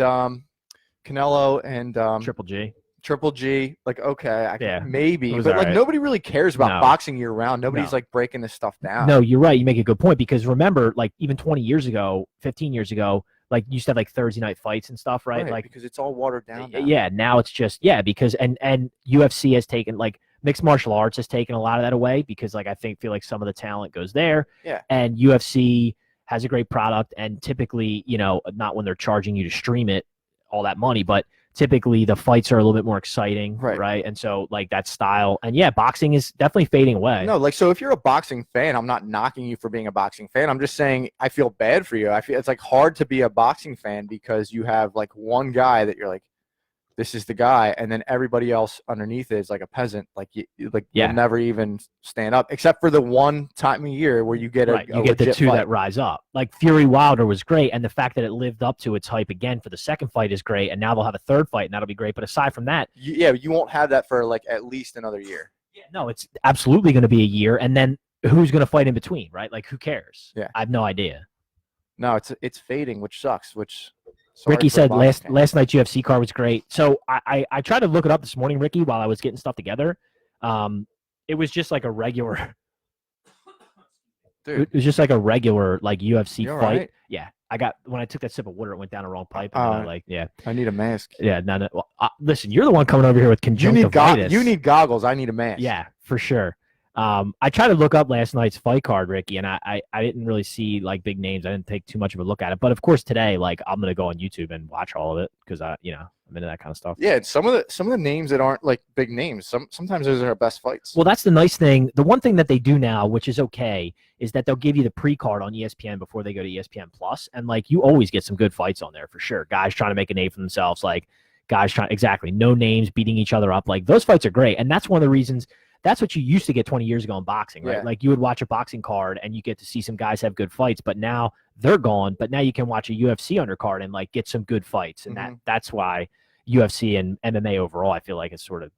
Triple G. Like, okay, maybe, but like nobody really cares about boxing year round. Nobody's like breaking this stuff down. No, you're right. You make a good point because remember, like even 20 years ago, 15 years ago, like you used to have like Thursday night fights and stuff, right? Like because it's all watered down now. Yeah, now it's just because and UFC has taken like mixed martial arts has taken a lot of that away because like I feel like some of the talent goes there. Yeah. And UFC has a great product and typically, not when they're charging you to stream it all that money, but typically the fights are a little bit more exciting, right? And so like that style and boxing is definitely fading away. No, like so if you're a boxing fan, I'm not knocking you for being a boxing fan. I'm just saying I feel bad for you. I feel it's like hard to be a boxing fan because you have like one guy that you're like, this is the guy, and then everybody else underneath is like a peasant. Like you'll never even stand up, except for the one time a year where you get you get the two that rise up. Like Fury Wilder was great, and the fact that it lived up to its hype again for the second fight is great, and now they'll have a third fight, and that'll be great. But aside from that, you won't have that for like at least another year. Yeah, no, it's absolutely going to be a year, and then who's going to fight in between, right? Like who cares? Yeah, I have no idea. No, it's fading, which sucks. Ricky said last night's UFC card was great. So I tried to look it up this morning, Ricky, while I was getting stuff together. It was just like a regular. Dude. It was just like a regular like UFC fight. Right? Yeah, when I took that sip of water, it went down the wrong pipe. And I need a mask. Yeah, no. Well, listen, you're the one coming over here with conjunctivitis. You need goggles. I need a mask. Yeah, for sure. I tried to look up last night's fight card, Ricky, and I didn't really see like big names. I didn't take too much of a look at it, but of course today, like I'm gonna go on YouTube and watch all of it because I'm into that kind of stuff. Yeah, some of the names that aren't like big names. Sometimes those are our best fights. Well, that's the nice thing. The one thing that they do now, which is okay, is that they'll give you the pre-card on ESPN before they go to ESPN Plus, and like you always get some good fights on there for sure. Guys trying to make a name for themselves, like guys trying no names beating each other up. Like those fights are great, and that's one of the reasons. That's what you used to get 20 years ago in boxing, right? Yeah. Like you would watch a boxing card and you get to see some guys have good fights, but now they're gone. But now you can watch a UFC undercard and like get some good fights. And that's why UFC and MMA overall, I feel like it's sort of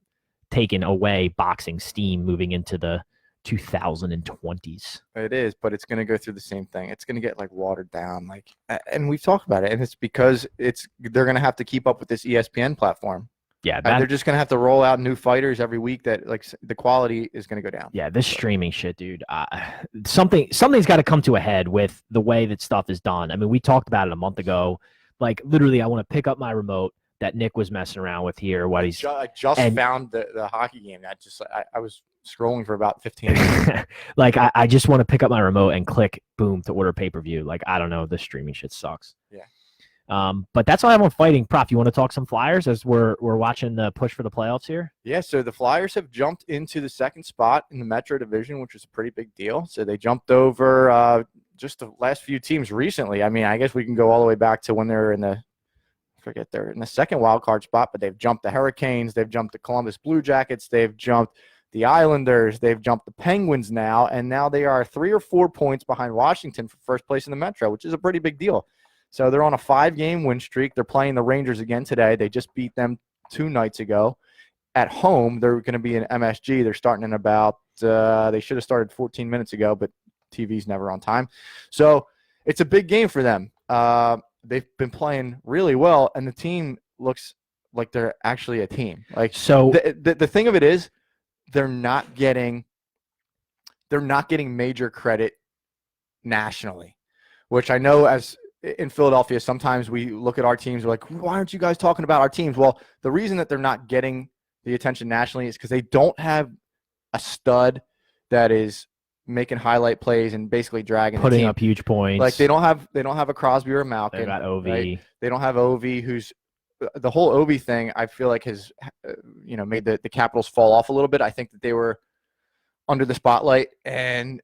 taken away boxing steam moving into the 2020s. It is, but it's going to go through the same thing. It's going to get like watered down, like, and we've talked about it. And it's because they're going to have to keep up with this ESPN platform. Yeah, they're just gonna have to roll out new fighters every week. That like the quality is gonna go down. Yeah, this streaming shit, dude. Something's got to come to a head with the way that stuff is done. I mean, we talked about it a month ago. Like literally, I want to pick up my remote, that Nick was messing around with here. What he's I just found the hockey game. I was scrolling for about 15 minutes. like I just want to pick up my remote and click boom to order pay-per-view. Like I don't know, the streaming shit sucks. Yeah. But that's all I have on fighting. Prof, you want to talk some Flyers as we're watching the push for the playoffs here? Yeah, so the Flyers have jumped into the second spot in the Metro Division, which is a pretty big deal. So they jumped over just the last few teams recently. I mean, I guess we can go all the way back to when they're in the second wild card spot, but they've jumped the Hurricanes, they've jumped the Columbus Blue Jackets, they've jumped the Islanders, they've jumped the Penguins now, and now they are 3 or 4 points behind Washington for first place in the Metro, which is a pretty big deal. So they're on a 5-game win streak. They're playing the Rangers again today. They just beat them 2 nights ago. At home, they're going to be in MSG. They're starting in about they should have started 14 minutes ago, but TV's never on time. So it's a big game for them. They've been playing really well, and the team looks like they're actually a team. Like so, the thing of it is, they're not getting major credit nationally, which I know as in Philadelphia, sometimes we look at our teams, we're like, why aren't you guys talking about our teams? Well, the reason that they're not getting the attention nationally is because they don't have a stud that is making highlight plays and basically dragging putting the team up huge points. Like they don't have a Crosby or a Malkin. They got Ov. Right? They don't have Ov, who's the whole Ov thing. I feel like has made the Capitals fall off a little bit. I think that they were under the spotlight, and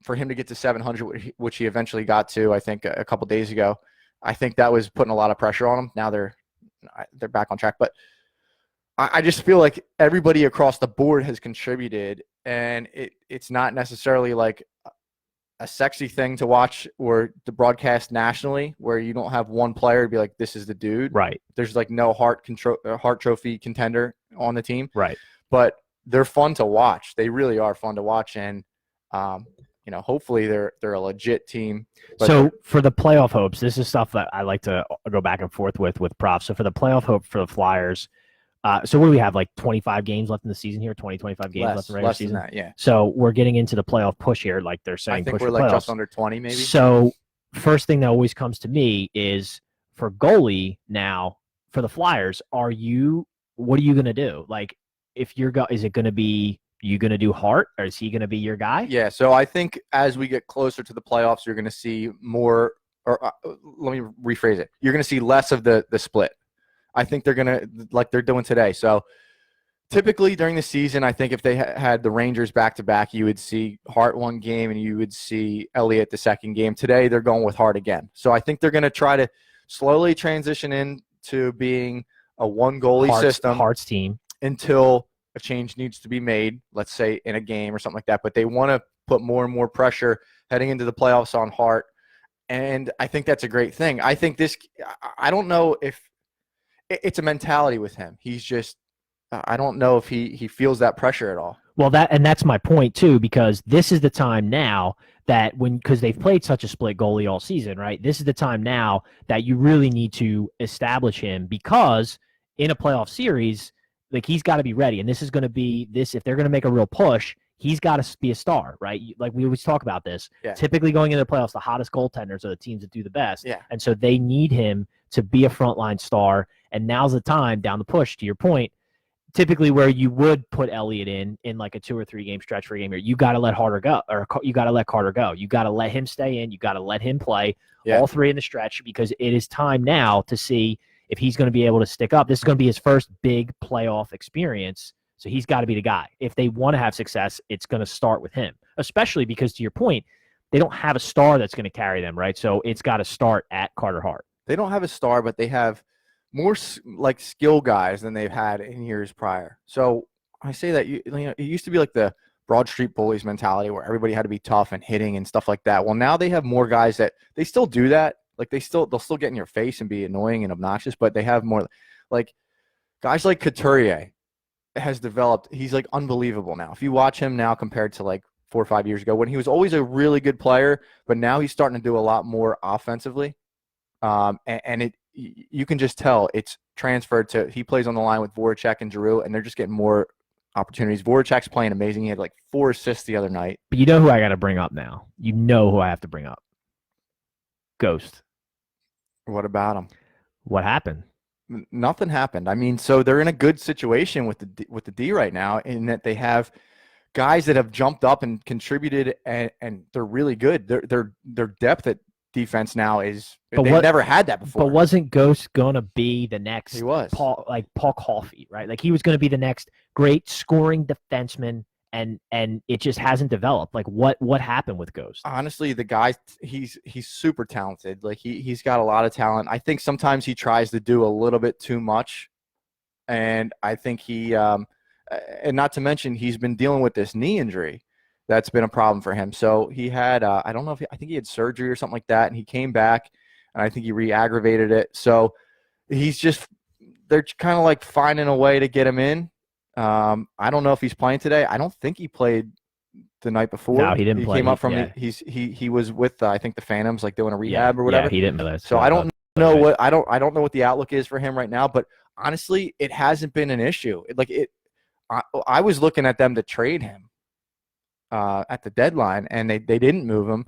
for him to get to 700, which he eventually got to, I think a couple days ago, I think that was putting a lot of pressure on him. Now they're back on track, but I just feel like everybody across the board has contributed, and it's not necessarily like a sexy thing to watch or to broadcast nationally, where you don't have one player to be like, this is the dude. Right. There's like no Hart Trophy contender on the team. Right. But they're fun to watch. They really are fun to watch, and hopefully they're a legit team. So for the playoff hopes, this is stuff that I like to go back and forth with Prof. So for the playoff hope for the Flyers, so what do we have, like 25 games left in the season here, 25 games left in the regular season? Less than that, yeah. So we're getting into the playoff push here, like they're saying. I think push we're for like playoffs. just under 20 maybe. So first thing that always comes to me is for goalie now for the Flyers, what are you going to do? Like if is it going to be, you going to do Hart, or is he going to be your guy? Yeah, so I think as we get closer to the playoffs, you're going to see more, or let me rephrase it. You're going to see less of the split. I think they're going to, like they're doing today. So typically during the season, I think if they had the Rangers back-to-back, you would see Hart one game and you would see Elliott the second game. Today, they're going with Hart again. So I think they're going to try to slowly transition into being a one-goalie system. Hart's team. Until a change needs to be made, let's say in a game or something like that. But they want to put more and more pressure heading into the playoffs on Hart. And I think that's a great thing. I think I don't know if it's a mentality with him. He's just, I don't know if he feels that pressure at all. Well, that's my point too, because this is the time now that because they've played such a split goalie all season, right? This is the time now that you really need to establish him, because in a playoff series, like he's got to be ready. And this is going to be if they're going to make a real push, he's got to be a star, right? Like we always talk about this. Yeah. Typically going into the playoffs, the hottest goaltenders are the teams that do the best. Yeah. And so they need him to be a frontline star. And now's the time down the push, to your point, typically where you would put Elliott in like a 2 or 3 game stretch for a game here, you got to let Carter go, or you got to let Carter go. You got to let him stay in. You got to let him play all 3 in the stretch, because it is time now to see if he's going to be able to stick up. This is going to be his first big playoff experience, so he's got to be the guy. If they want to have success, it's going to start with him, especially because, to your point, they don't have a star that's going to carry them, right? So it's got to start at Carter Hart. They don't have a star, but they have more like skill guys than they've had in years prior. So I say that it used to be like the Broad Street Bullies mentality where everybody had to be tough and hitting and stuff like that. Well, now they have more guys that they still do that. Like they'll still get in your face and be annoying and obnoxious, but they have more like guys like Couturier has developed. He's like unbelievable now. If you watch him now compared to like 4 or 5 years ago when he was always a really good player, but now he's starting to do a lot more offensively. And you can just tell it's transferred to, he plays on the line with Voracek and Giroux, and they're just getting more opportunities. Voracek's playing amazing. He had like 4 assists the other night. But you know who I got to bring up now? You know who I have to bring up? Ghost. What about him? What happened? Nothing happened. I mean, so they're in a good situation with the D right now, in that they have guys that have jumped up and contributed, and they're really good. Their depth at defense now is they've never had that before. But wasn't Ghost gonna be the next He was. Paul Coffey, right? Like he was gonna be the next great scoring defenseman, and it just hasn't developed. Like what happened with Ghost? Honestly, the guy, he's super talented. Like he's got a lot of talent. I think sometimes he tries to do a little bit too much, and I think he and not to mention he's been dealing with this knee injury. That's been a problem for him. So he had, I don't know if I think he had surgery or something like that, and he came back, and I think he re-aggravated it. So they're kind of like finding a way to get him in. I don't know if he's playing today. I don't think he played the night before. No, he didn't play. He came up from he was with I think the Phantoms, like doing a rehab or whatever. Yeah, he didn't play. So I don't know what I don't know what the outlook is for him right now. But honestly, it hasn't been an issue. I was looking at them to trade him at the deadline, and they didn't move him.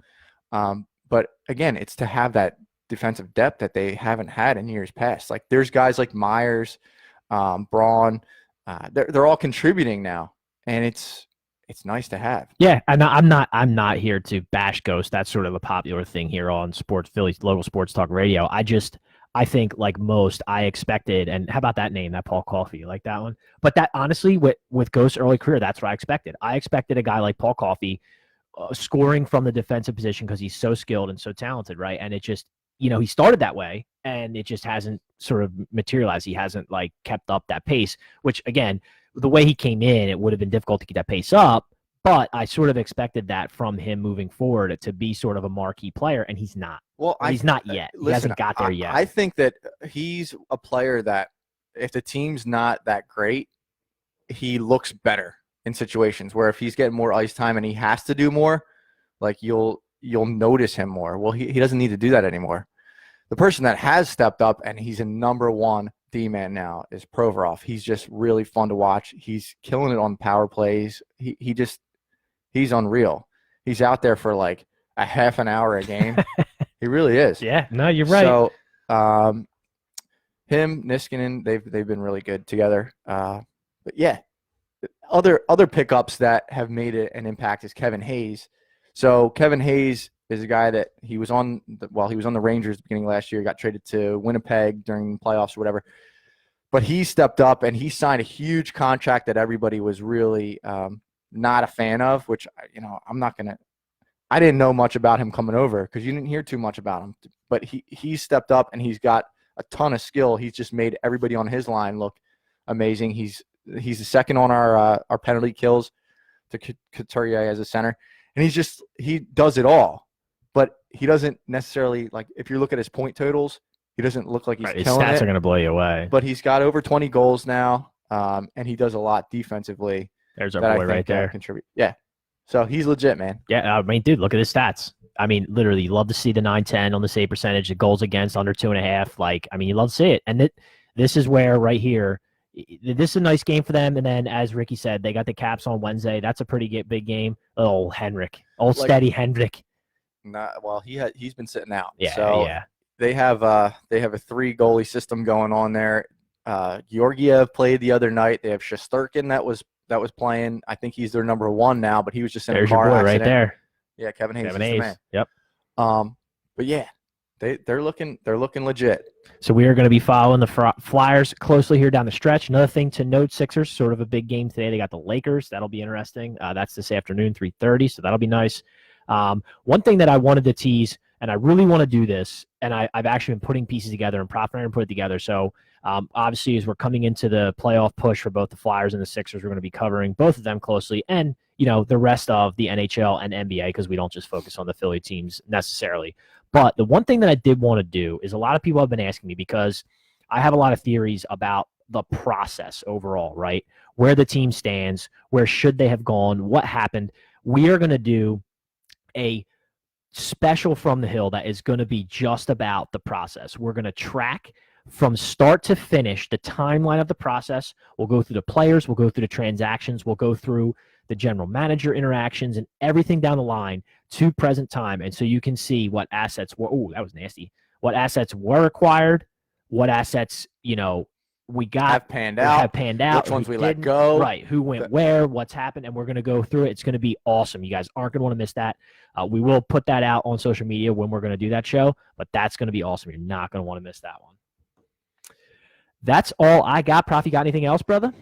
But again, it's to have that defensive depth that they haven't had in years past. Like there's guys like Myers, Braun, they're all contributing now, and it's nice to have. Yeah, and I'm not here to bash Ghost. That's sort of a popular thing here on Philly's local sports talk radio. I think like most, I expected, and how about that name, that Paul Coffey, you like that one? But that honestly, with Ghost's early career, that's what I expected. I expected a guy like Paul Coffey scoring from the defensive position because he's so skilled and so talented, right? And it just, he started that way, and it just hasn't sort of materialized. He hasn't like kept up that pace, which again, the way he came in, it would have been difficult to get that pace up. But I sort of expected that from him moving forward to be sort of a marquee player, and he's not. Well, he's not yet. He hasn't got there yet. I think that he's a player that if the team's not that great, he looks better in situations where if he's getting more ice time and he has to do more, like you'll notice him more. Well, he doesn't need to do that anymore. The person that has stepped up and he's a number one D-man now is Provorov. He's just really fun to watch. He's killing it on power plays. He's unreal. He's out there for like a half an hour a game. He really is. Yeah, no, you're right. So him, Niskanen, they've been really good together. But yeah, other pickups that have made an impact is Kevin Hayes. So Kevin Hayes is a guy that he was on the Rangers at the beginning of last year, got traded to Winnipeg during playoffs or whatever. But he stepped up and he signed a huge contract that everybody was really not a fan of, which, I didn't know much about him coming over because you didn't hear too much about him. But he stepped up and he's got a ton of skill. He's just made everybody on his line look amazing. He's the second on our penalty kills to Couturier as a center. And he does it all. But he doesn't necessarily, like, if you look at his point totals, he doesn't look like he's killing it. His stats are going to blow you away. But he's got over 20 goals now, and he does a lot defensively. There's our boy right there. Contribute. Yeah. So he's legit, man. Yeah, I mean, dude, look at his stats. I mean, literally, you love to see the 9-10 on the save percentage, the goals against under 2.5. Like, I mean, you love to see it. And this is where right here, this is a nice game for them. And then, as Ricky said, they got the Caps on Wednesday. That's a pretty big game. Oh, Henrik. Steady Henrik. Well, he's been sitting out. Yeah, so yeah. They have a 3 goalie system going on there. Georgiev played the other night. They have Shesterkin that was playing. I think he's their number 1 now, but he was just in a car accident. Right there. Yeah, Kevin Hayes is the man. Yep. But yeah, they're looking legit. So we are going to be following the Flyers closely here down the stretch. Another thing to note, Sixers, sort of a big game today. They got the Lakers. That'll be interesting. That's this afternoon, 3:30, so that'll be nice. One thing that I wanted to tease, and I really want to do this, and I've actually been putting pieces together, and Prof and I put it together. So obviously, as we're coming into the playoff push for both the Flyers and the Sixers, we're going to be covering both of them closely, and the rest of the NHL and NBA, because we don't just focus on the Philly teams necessarily. But the one thing that I did want to do is a lot of people have been asking me, because I have a lot of theories about the process overall, right? Where the team stands, where should they have gone, what happened. We are going to do a special from the Hill that is going to be just about the process. We're going to track from start to finish the timeline of the process. We'll go through the players, we'll go through the transactions, we'll go through the general manager interactions and everything down the line to present time. And so you can see what assets were, that was nasty, what assets were acquired, what assets, we got have panned out. Which ones we let didn't. go. Right. Who went where, what's happened, and we're going to go through it. It's going to be awesome. You guys aren't going to want to miss that. We will put that out on social media when we're going to do that show, but that's going to be awesome. You're not going to want to miss that one. That's all I got. Prof, you got anything else, brother?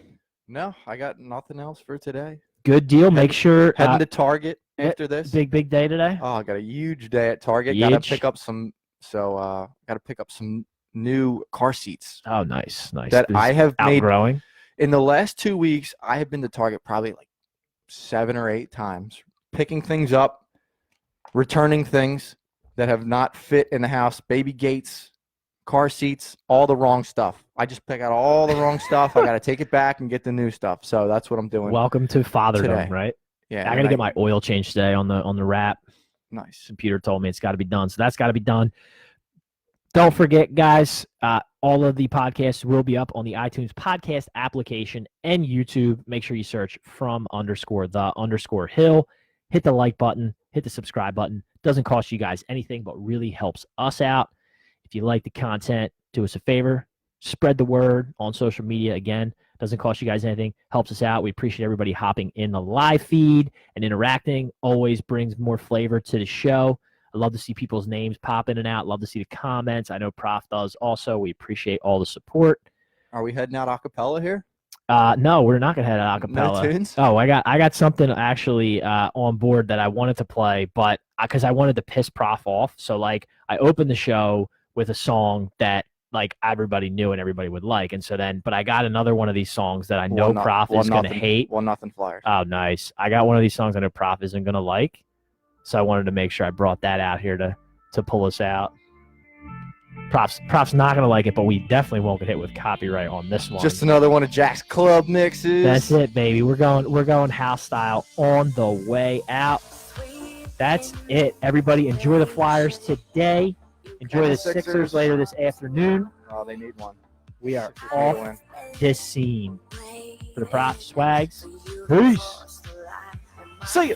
No, I got nothing else for today. Good deal. Make sure heading to Target after this. Big day today. Oh, I got a huge day at Target. Got to pick up some. So got to pick up some new car seats. Oh, nice. That I have outgrowing. made in the last 2 weeks. I have been to Target probably like 7 or 8 times, picking things up, returning things that have not fit in the house, baby gates, car seats, all the wrong stuff. I just pick out all the wrong stuff. I got to take it back and get the new stuff. So that's what I'm doing. Welcome to fatherdom, today. Right? Yeah. I got to get my oil change today on the wrap. Nice. Computer told me it's got to be done. So that's got to be done. Don't forget, guys, all of the podcasts will be up on the iTunes podcast application and YouTube. Make sure you search _the_hill. Hit the like button. Hit the subscribe button. Doesn't cost you guys anything, but really helps us out. If you like the content, do us a favor. Spread the word on social media. Again, doesn't cost you guys anything. Helps us out. We appreciate everybody hopping in the live feed and interacting. Always brings more flavor to the show. I love to see people's names pop in and out. Love to see the comments. I know Prof does also. We appreciate all the support. Are we heading out a cappella here? No, we're not gonna head out a cappella. No tunes? Oh, I got something actually on board that I wanted to play, but because I wanted to piss Prof off. So like I opened the show with a song that like everybody knew and everybody would like, and so then, but I got another one of these songs that I know Prof is gonna hate. 1-0 Flyers. Oh, nice. I got one of these songs I know Prof isn't gonna like. So I wanted to make sure I brought that out here to pull us out. Prof's not going to like it, but we definitely won't get hit with copyright on this one. Just another one of Jack's club mixes. That's it, baby. We're going house style on the way out. That's it. Everybody enjoy the Flyers today. Enjoy the Sixers later this afternoon. Oh, they need one. We are off this scene. For the Prof Swags. Peace. See ya.